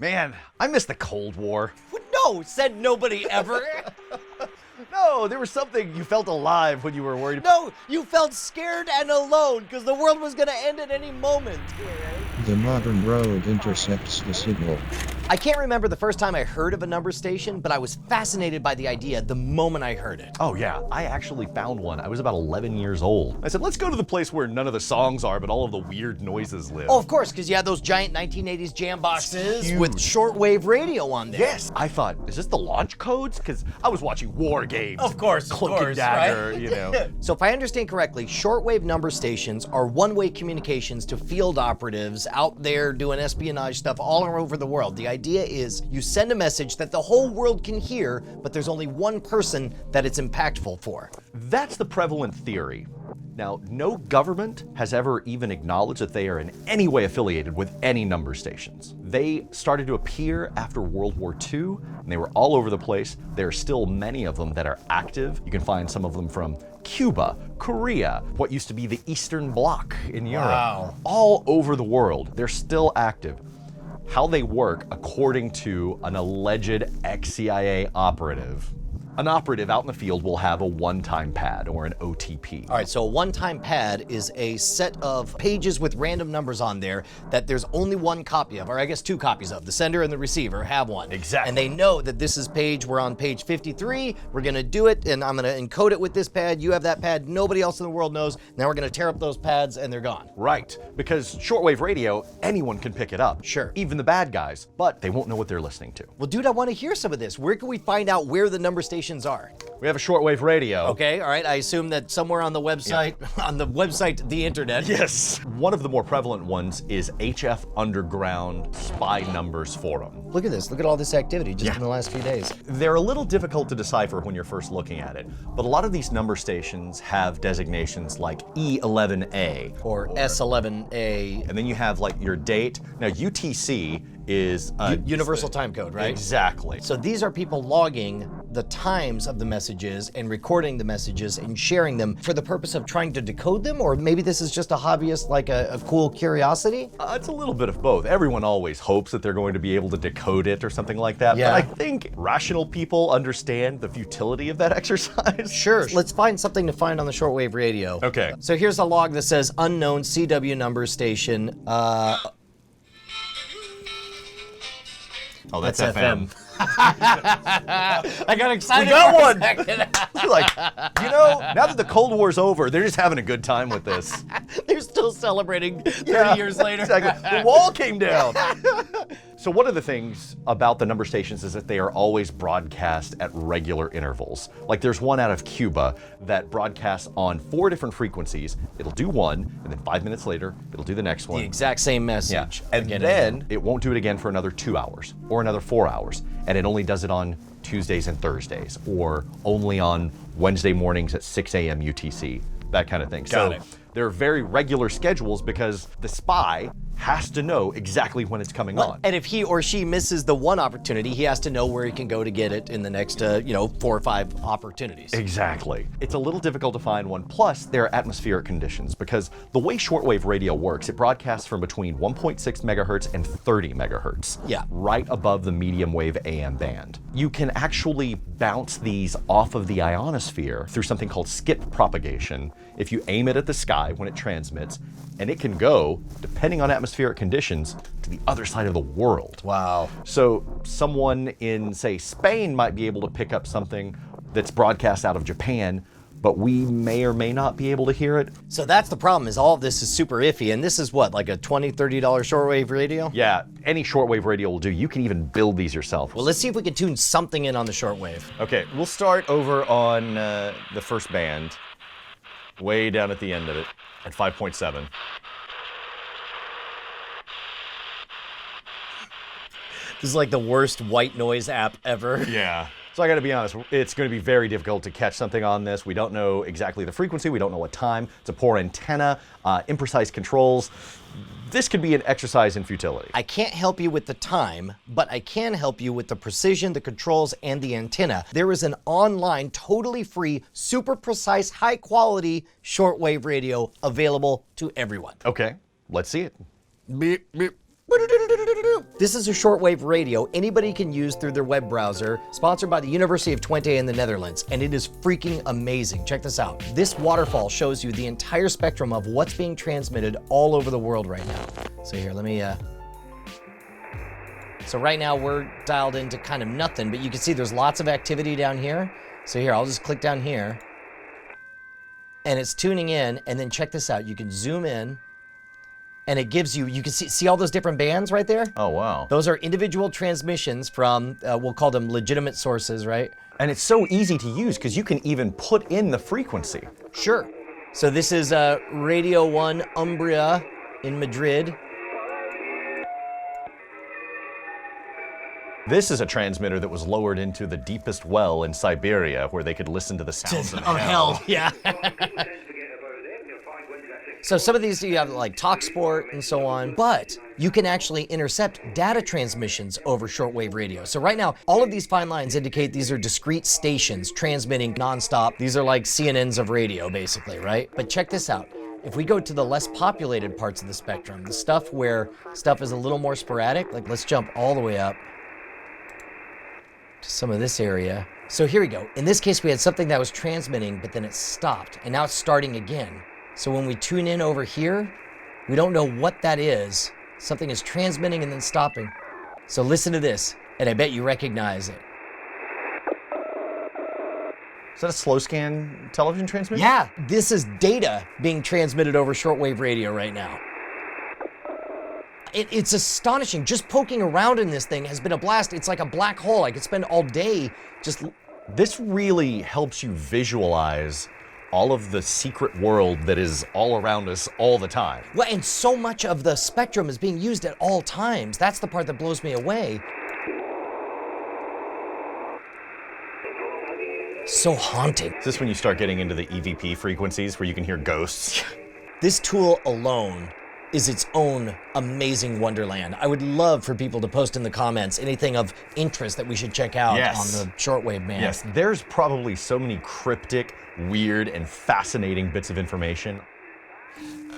Man, I miss the Cold War. No, said nobody ever. No, there was something you felt alive when you were worried. No, you felt scared and alone because the world was going to end at any moment. The modern road intercepts the signal. I can't remember the first time I heard of a number station, but I was fascinated by the idea the moment I heard it. Oh yeah, I actually found one. I was about 11 years old. I said, let's go to the place where none of the songs are, but all of the weird noises live. Oh, of course, because you had those giant 1980s jam boxes with shortwave radio on there. Yes. I thought, is this the launch codes? Because I was watching War Games. Of course, Cloak and Dagger, right? you know. So if I understand correctly, shortwave number stations are one-way communications to field operatives out there doing espionage stuff all over the world. The idea is you send a message that the whole world can hear, but there's only one person that it's impactful for. That's the prevalent theory. Now, no government has ever even acknowledged that they are in any way affiliated with any number stations. They started to appear after World War II, and they were all over the place. There are still many of them that are active. You can find some of them from Cuba, Korea, what used to be the Eastern Bloc in Europe. Wow. All over the world, they're still active. How they work, according to an alleged ex-CIA operative, an operative out in the field will have a one-time pad or an OTP. All right, so a one-time pad is a set of pages with random numbers on there that there's only one copy of, or I guess two copies of. The sender and the receiver have one. Exactly. And they know that this is we're on page 53, we're gonna do it, and I'm gonna encode it with this pad, you have that pad, nobody else in the world knows. Now we're gonna tear up those pads and they're gone. Right, because shortwave radio, anyone can pick it up. Sure. Even the bad guys, but they won't know what they're listening to. Well, dude, I wanna hear some of this. Where can we find out where the number stations are? We have a shortwave radio. Okay, all right, I assume that somewhere on the website, the internet. Yes. One of the more prevalent ones is HF Underground Spy Numbers Forum. Look at this, look at all this activity just in the last few days. They're a little difficult to decipher when you're first looking at it, but a lot of these number stations have designations like E11A. Or S11A. And then you have like your date. Now UTC is Universal time code, right? Exactly. So these are people logging the times of the messages and recording the messages and sharing them for the purpose of trying to decode them, or maybe this is just a hobbyist, like a cool curiosity? It's a little bit of both. Everyone always hopes that they're going to be able to decode it or something like that, Yeah. but I think rational people understand the futility of that exercise. Sure. Let's find something to find on the shortwave radio. Okay. So here's a log that says unknown CW number station. Oh, that's FM. I got excited. We got for a one. second. You're like, you know, now that the Cold War's over, they're just having a good time with this. They're still celebrating 30 years later. Exactly. The wall came down. So one of the things about the number stations is that they are always broadcast at regular intervals. Like there's one out of Cuba that broadcasts on 4 different frequencies. It'll do one, and then 5 minutes later, it'll do the next one. The exact same Yeah. message. And then it won't do it again for another 2 hours or another 4 hours. And it only does it on Tuesdays and Thursdays, or only on Wednesday mornings at 6 a.m. UTC, that kind of thing. Got it. They're very regular schedules because the spy has to know exactly when it's coming on. And if he or she misses the one opportunity, he has to know where he can go to get it in the next, 4 or 5 opportunities. Exactly. It's a little difficult to find one. Plus, there are atmospheric conditions because the way shortwave radio works, it broadcasts from between 1.6 megahertz and 30 megahertz. Yeah. Right above the medium wave AM band. You can actually bounce these off of the ionosphere through something called skip propagation if you aim it at the sky when it transmits, and it can go, depending on atmospheric conditions, to the other side of the world. Wow. So someone in, say, Spain might be able to pick up something that's broadcast out of Japan, but we may or may not be able to hear it. So that's the problem, is all of this is super iffy, and this is what, like a $20, $30 shortwave radio? Yeah, any shortwave radio will do. You can even build these yourself. Well, let's see if we can tune something in on the shortwave. Okay, we'll start over on the first band, way down at the end of it, at 5.7. This is like the worst white noise app ever. Yeah. So I gotta be honest, it's gonna be very difficult to catch something on this. We don't know exactly the frequency, we don't know what time. It's a poor antenna, imprecise controls. This could be an exercise in futility. I can't help you with the time, but I can help you with the precision, the controls, and the antenna. There is an online, totally free, super precise, high quality shortwave radio available to everyone. Okay, let's see it. Beep, beep. This is a shortwave radio anybody can use through their web browser, sponsored by the University of Twente in the Netherlands, and it is freaking amazing. Check this out. This waterfall shows you the entire spectrum of what's being transmitted all over the world right now. So here, let me, so right now we're dialed into kind of nothing, but you can see there's lots of activity down here. So here, I'll just click down here, and it's tuning in, and then check this out. You can zoom in, and it gives you can see all those different bands right there? Oh, wow. Those are individual transmissions from, we'll call them legitimate sources, right? And it's so easy to use because you can even put in the frequency. Sure. So this is Radio 1 Umbria in Madrid. This is a transmitter that was lowered into the deepest well in Siberia where they could listen to the sounds of hell. Yeah. So some of these you have like TalkSport and so on, but you can actually intercept data transmissions over shortwave radio. So right now, all of these fine lines indicate these are discrete stations transmitting nonstop. These are like CNNs of radio, basically, right? But check this out. If we go to the less populated parts of the spectrum, the stuff where stuff is a little more sporadic, like let's jump all the way up to some of this area. So here we go. In this case, we had something that was transmitting, but then it stopped, and now it's starting again. So when we tune in over here, we don't know what that is. Something is transmitting and then stopping. So listen to this, and I bet you recognize it. Is that a slow scan television transmission? Yeah, this is data being transmitted over shortwave radio right now. It's astonishing. Just poking around in this thing has been a blast. It's like a black hole. I could spend all day just... This really helps you visualize all of the secret world that is all around us all the time. Well, and so much of the spectrum is being used at all times. That's the part that blows me away. So haunting. Is this when you start getting into the EVP frequencies where you can hear ghosts? This tool alone is its own amazing wonderland. I would love for people to post in the comments anything of interest that we should check out on the shortwave band. Yes, there's probably so many cryptic, weird, and fascinating bits of information.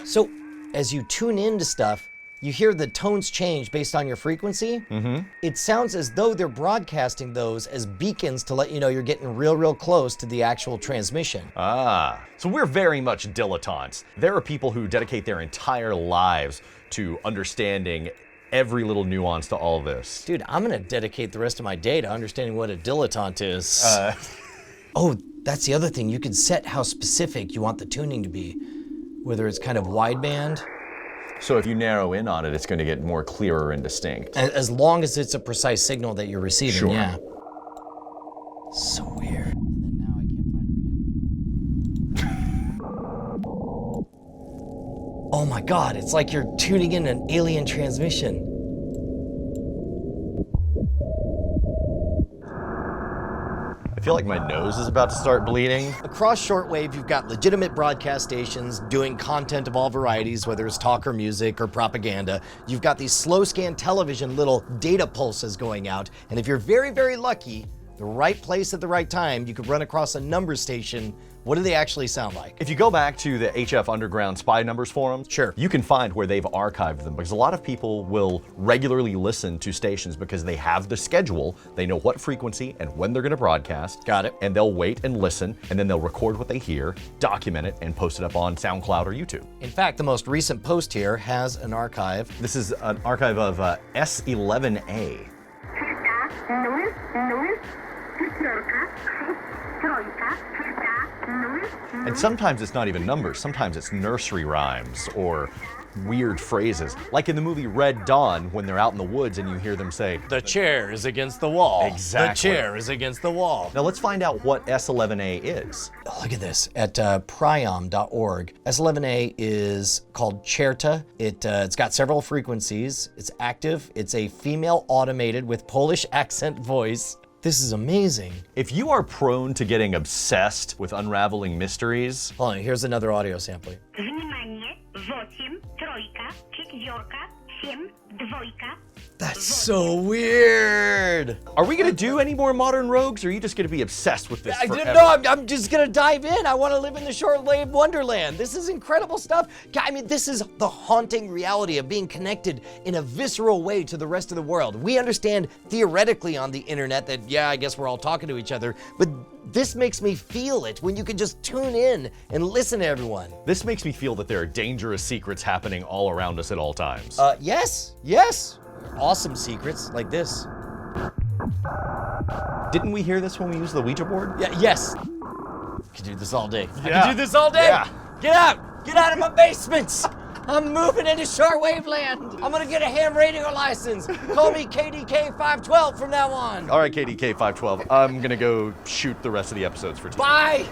So as you tune into stuff, you hear the tones change based on your frequency. Mm-hmm. It sounds as though they're broadcasting those as beacons to let you know you're getting real close to the actual transmission. Ah, so we're very much dilettantes. There are people who dedicate their entire lives to understanding every little nuance to all this. Dude, I'm gonna dedicate the rest of my day to understanding what a dilettante is. Oh, that's the other thing. You can set how specific you want the tuning to be, whether it's kind of wideband. So if you narrow in on it, it's going to get more clearer and distinct. As long as it's a precise signal that you're receiving, Sure. Yeah. So weird. And then now I can't find him again. Oh my God, it's like you're tuning in an alien transmission. I feel like my nose is about to start bleeding. Across shortwave, you've got legitimate broadcast stations doing content of all varieties, whether it's talk or music or propaganda. You've got these slow scan television little data pulses going out. And if you're very lucky, the right place at the right time, you could run across a number station. What do they actually sound like? If you go back to the HF Underground Spy Numbers forums, Sure. you can find where they've archived them, because a lot of people will regularly listen to stations because they have the schedule, they know what frequency and when they're going to broadcast. Got it. And they'll wait and listen, and then they'll record what they hear, document it, and post it up on SoundCloud or YouTube. In fact, the most recent post here has an archive. This is an archive of S11A. And sometimes it's not even numbers, sometimes it's nursery rhymes or weird phrases. Like in the movie Red Dawn, when they're out in the woods and you hear them say, The chair is against the wall. Exactly. The chair is against the wall. Now let's find out what S11A is. Look at this, at priam.org. S11A is called Cherta. It's got several frequencies. It's active. It's a female automated with Polish accent voice. This is amazing. If you are prone to getting obsessed with unraveling mysteries, Hold on, here's another audio sampling. Внимание, 8, тройка, четверка, 7, двойка. That's so weird. weird. Are we gonna do any more modern rogues, or are you just gonna be obsessed with this forever? No, I'm just gonna dive in. I want to live in the shortwave wonderland. This is incredible stuff. I mean, this is the haunting reality of being connected in a visceral way to the rest of the world. We understand theoretically on the internet that, yeah, I guess we're all talking to each other, but this makes me feel it when you can just tune in and listen to everyone. This makes me feel that there are dangerous secrets happening all around us at all times. Yes. Awesome secrets like this. Didn't we hear this when we used the Ouija board? Yeah, yes. Could do this all day. I Yeah. could do this all day. Yeah. Get out of my basements. I'm moving into shortwave land. I'm gonna get a ham radio license. Call me KDK 512 from now on. All right, KDK 512, I'm gonna go shoot the rest of the episodes for today. Bye.